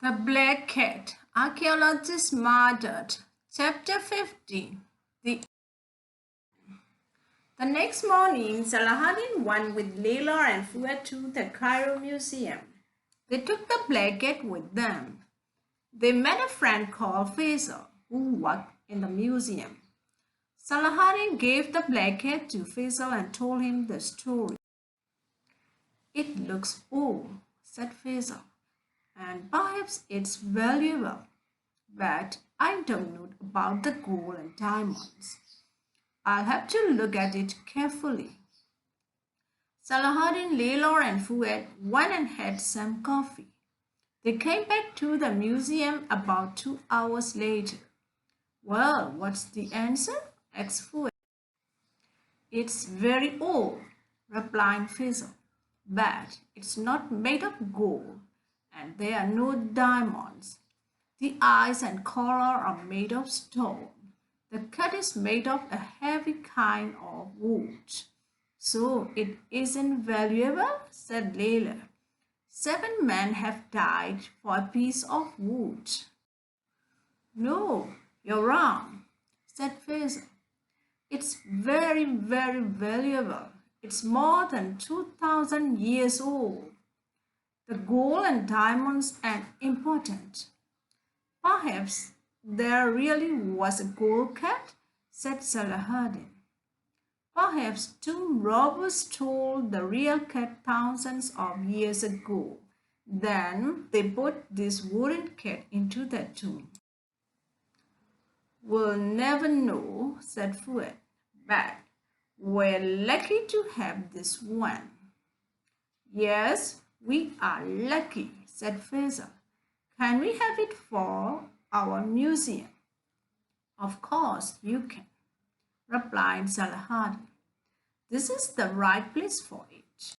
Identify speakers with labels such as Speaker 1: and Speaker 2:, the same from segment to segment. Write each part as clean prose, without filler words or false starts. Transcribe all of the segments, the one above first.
Speaker 1: The Black Cat, Archaeologist Murdered. Chapter 50. The next morning, Salahuddin went with Layla and Fuad to the Cairo Museum. They took the Black Cat with them. They met a friend called Faisal, who worked in the museum. Salahuddin gave the Black Cat to Faisal and told him the story. "It looks old," said Faisal, "and perhaps it's valuable, but I don't know about the gold and diamonds. I'll have to look at it carefully." Salahuddin, Layla and Fuad went and had some coffee. They came back to the museum about 2 hours later. "Well, what's the answer?" asked Fuad. "It's very old," replied Faisal, "but it's not made of gold and there are no diamonds. The eyes and collar are made of stone. The cat is made of a heavy kind of wood." "So it isn't valuable?" said Layla. "7 men have died for a piece of wood." "No, you're wrong," said Faisal. "It's very, very valuable. It's more than 2,000 years old. The gold and diamonds are important." "Perhaps there really was a gold cat," said Salahuddin. "Perhaps 2 robbers stole the real cat thousands of years ago. Then they put this wooden cat into the tomb." "We'll never know," said Fuad, "but we're lucky to have this one." "Yes, we are lucky," said Faisal. "Can we have it for our museum?" "Of course you can," replied Salahuddin. "This is the right place for it."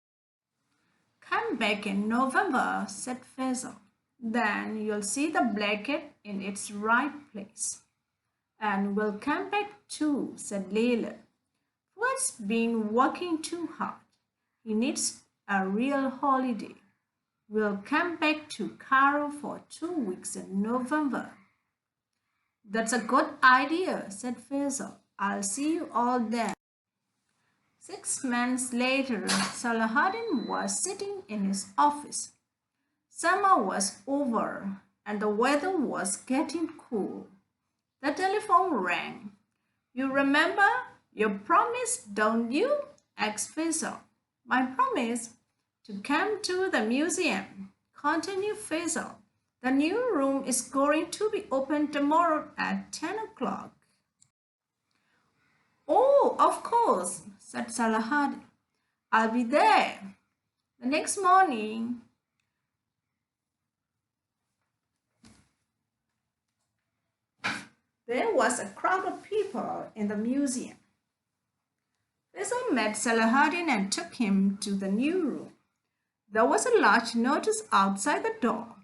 Speaker 1: "Come back in November," said Faisal. "Then you'll see the Black Cat in its right place." "And we'll come back too," said Layla. "Fuad's been working too hard. He needs a real holiday. We'll come back to Cairo for 2 weeks in November." "That's a good idea," said Faisal. "I'll see you all then." 6 months later, Salahuddin was sitting in his office. Summer was over and the weather was getting cool. The telephone rang. "You remember your promise, don't you?" asked Faisal. "My promise?" "To come to the museum," continued Faisal. "The new room is going to be open tomorrow at 10 o'clock. "Oh, of course," said Salahuddin. "I'll be there." The next morning, there was a crowd of people in the museum. Faisal met Salahuddin and took him to the new room. There was a large notice outside the door.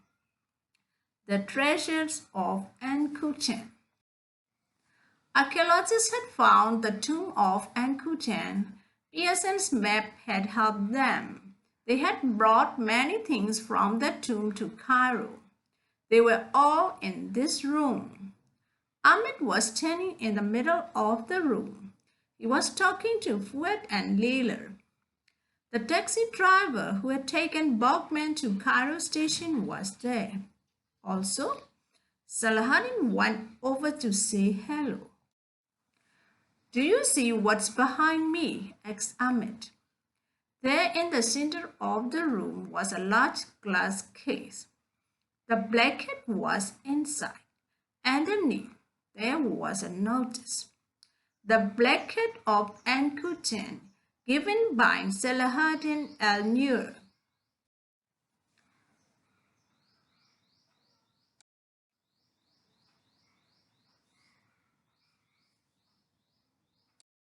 Speaker 1: "The Treasures of Ankuchen." Archaeologists had found the tomb of Ankuchen. Pearson's map had helped them. They had brought many things from the tomb to Cairo. They were all in this room. Ahmed was standing in the middle of the room. He was talking to Fuad and Layla. The taxi driver who had taken Bachman to Cairo station was there. Also, Salahuddin went over to say hello. "Do you see what's behind me?" asked Ahmed. There in the center of the room was a large glass case. The Black Cat was inside. Underneath, there was a notice. "The Black Cat of Ankuchen, given by Salahuddin al-Nur,